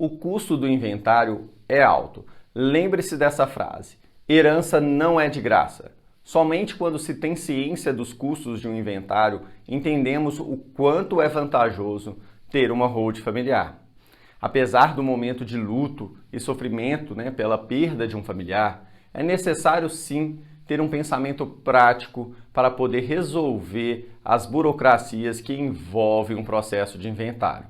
O custo do inventário é alto. Lembre-se dessa frase: herança não é de graça. Somente quando se tem ciência dos custos de um inventário, entendemos o quanto é vantajoso ter uma holding familiar. Apesar do momento de luto e sofrimento, pela perda de um familiar, é necessário sim ter um pensamento prático para poder resolver as burocracias que envolvem um processo de inventário.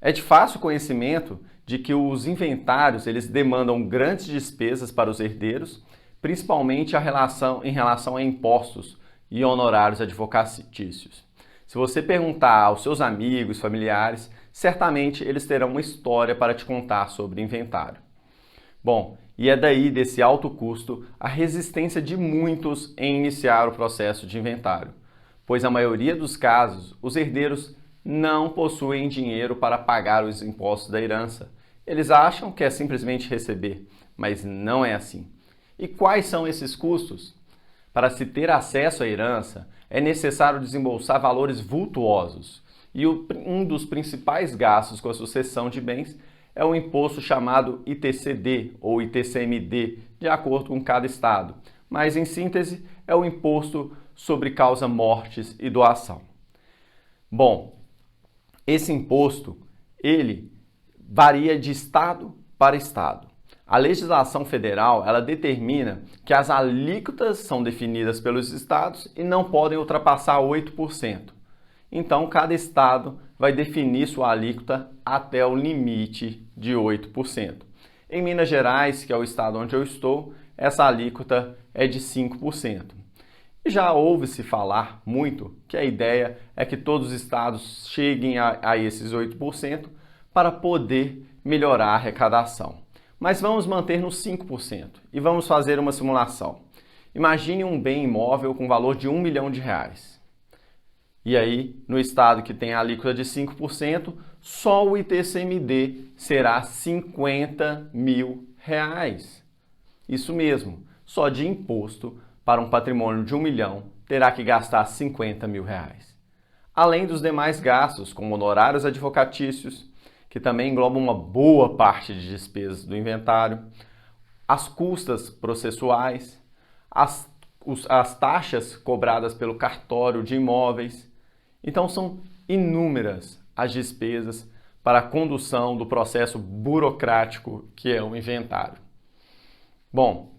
É de fácil conhecimento de que os inventários eles demandam grandes despesas para os herdeiros, principalmente em relação a impostos e honorários advocatícios. Se você perguntar aos seus amigos, familiares, certamente eles terão uma história para te contar sobre inventário. Bom, e é daí desse alto custo a resistência de muitos em iniciar o processo de inventário, pois na maioria dos casos os herdeiros não possuem dinheiro para pagar os impostos da herança. Eles acham que é simplesmente receber, mas não é assim. E quais são esses custos? Para se ter acesso à herança, é necessário desembolsar valores vultuosos. E um dos principais gastos com a sucessão de bens é o imposto chamado ITCD ou ITCMD, de acordo com cada estado. Mas, em síntese, é o imposto sobre causa-mortes e doação. Bom, esse imposto, ele varia de estado para estado. A legislação federal, ela determina que as alíquotas são definidas pelos estados e não podem ultrapassar 8%. Então, cada estado vai definir sua alíquota até o limite de 8%. Em Minas Gerais, que é o estado onde eu estou, essa alíquota é de 5%. E já ouve-se falar muito que a ideia é que todos os estados cheguem a esses 8% para poder melhorar a arrecadação. Mas vamos manter nos 5% e vamos fazer uma simulação. Imagine um bem imóvel com valor de R$1 milhão. E aí, no estado que tem a alíquota de 5%, só o ITCMD será R$50 mil. Isso mesmo, só de imposto para um patrimônio de R$1 milhão terá que gastar R$50 mil. Além dos demais gastos, como honorários advocatícios, que também englobam uma boa parte de despesas do inventário, as custas processuais, as taxas cobradas pelo cartório de imóveis. Então, são inúmeras as despesas para a condução do processo burocrático que é o inventário. Bom,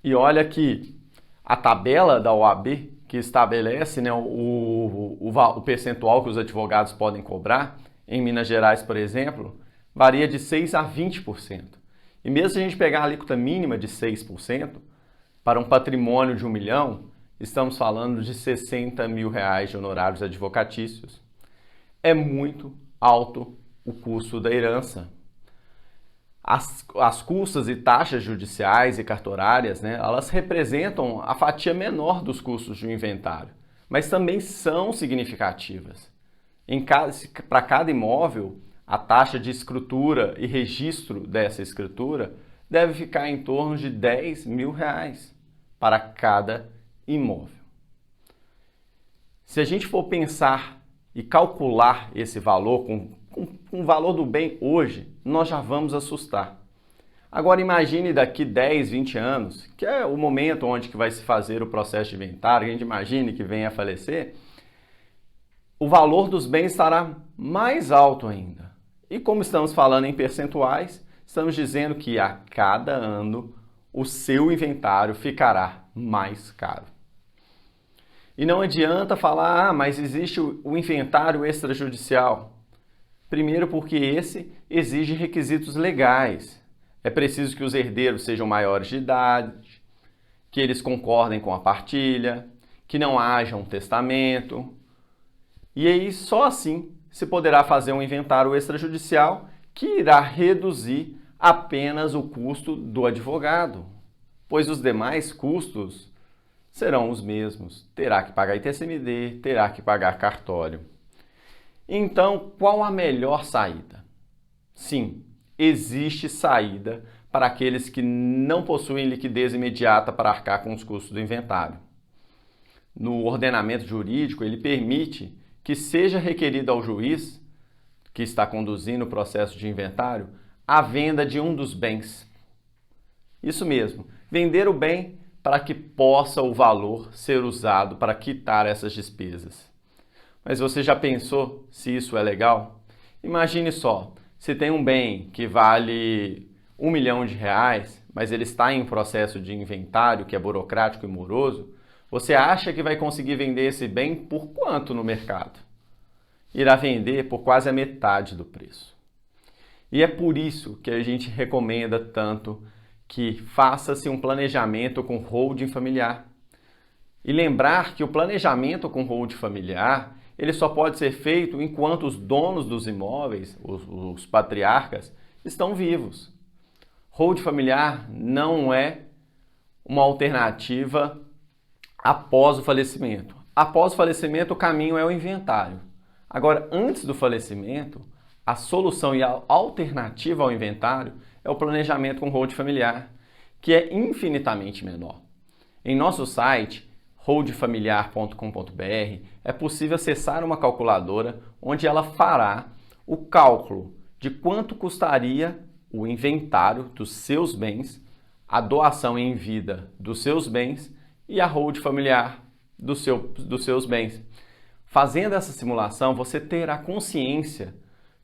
e olha que a tabela da OAB, que estabelece o percentual que os advogados podem cobrar, em Minas Gerais, por exemplo, varia de 6% a 20%. E mesmo se a gente pegar a alíquota mínima de 6%, para um patrimônio de R$1 milhão, estamos falando de R$60 mil de honorários advocatícios. É muito alto o custo da herança. As custas e taxas judiciais e cartorárias, elas representam a fatia menor dos custos de um inventário, mas também são significativas. Para cada imóvel, a taxa de escritura e registro dessa escritura deve ficar em torno de R$10 mil para cada imóvel. Se a gente for pensar e calcular esse valor com o valor do bem hoje, nós já vamos assustar. Agora imagine daqui 10, 20 anos, que é o momento onde que vai se fazer o processo de inventário, que a gente imagine que venha a falecer, o valor dos bens estará mais alto ainda. E como estamos falando em percentuais, estamos dizendo que a cada ano o seu inventário ficará mais caro. E não adianta falar, mas existe o inventário extrajudicial. Primeiro porque esse exige requisitos legais. É preciso que os herdeiros sejam maiores de idade, que eles concordem com a partilha, que não haja um testamento. E aí, só assim, se poderá fazer um inventário extrajudicial que irá reduzir apenas o custo do advogado, pois os demais custos serão os mesmos. Terá que pagar ITCMD, terá que pagar cartório. Então, qual a melhor saída? Sim, existe saída para aqueles que não possuem liquidez imediata para arcar com os custos do inventário. No ordenamento jurídico, ele permite que seja requerido ao juiz que está conduzindo o processo de inventário? A venda de um dos bens. Isso mesmo, vender o bem para que possa o valor ser usado para quitar essas despesas. Mas você já pensou se isso é legal? Imagine só, se tem um bem que vale R$1 milhão, mas ele está em processo de inventário que é burocrático e moroso, você acha que vai conseguir vender esse bem por quanto no mercado? Irá vender por quase a metade do preço. E é por isso que a gente recomenda tanto que faça-se um planejamento com holding familiar. E lembrar que o planejamento com holding familiar, ele só pode ser feito enquanto os donos dos imóveis, os patriarcas, estão vivos. Holding familiar não é uma alternativa após o falecimento. Após o falecimento, o caminho é o inventário. Agora, antes do falecimento, a solução e a alternativa ao inventário é o planejamento com holding familiar, que é infinitamente menor. Em nosso site, holdfamiliar.com.br, é possível acessar uma calculadora onde ela fará o cálculo de quanto custaria o inventário dos seus bens, a doação em vida dos seus bens e a holding familiar dos seus bens. Fazendo essa simulação, você terá consciência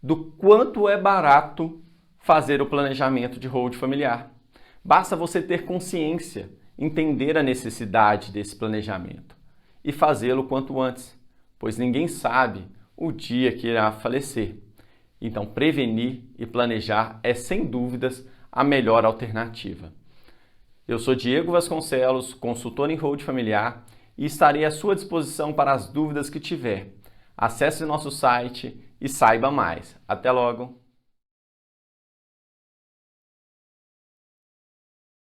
do quanto é barato fazer o planejamento de holding familiar. Basta você ter consciência, entender a necessidade desse planejamento e fazê-lo quanto antes, pois ninguém sabe o dia que irá falecer. Então, prevenir e planejar é, sem dúvidas, a melhor alternativa. Eu sou Diego Vasconcelos, consultor em holding familiar, e estarei à sua disposição para as dúvidas que tiver. Acesse nosso site e saiba mais. Até logo!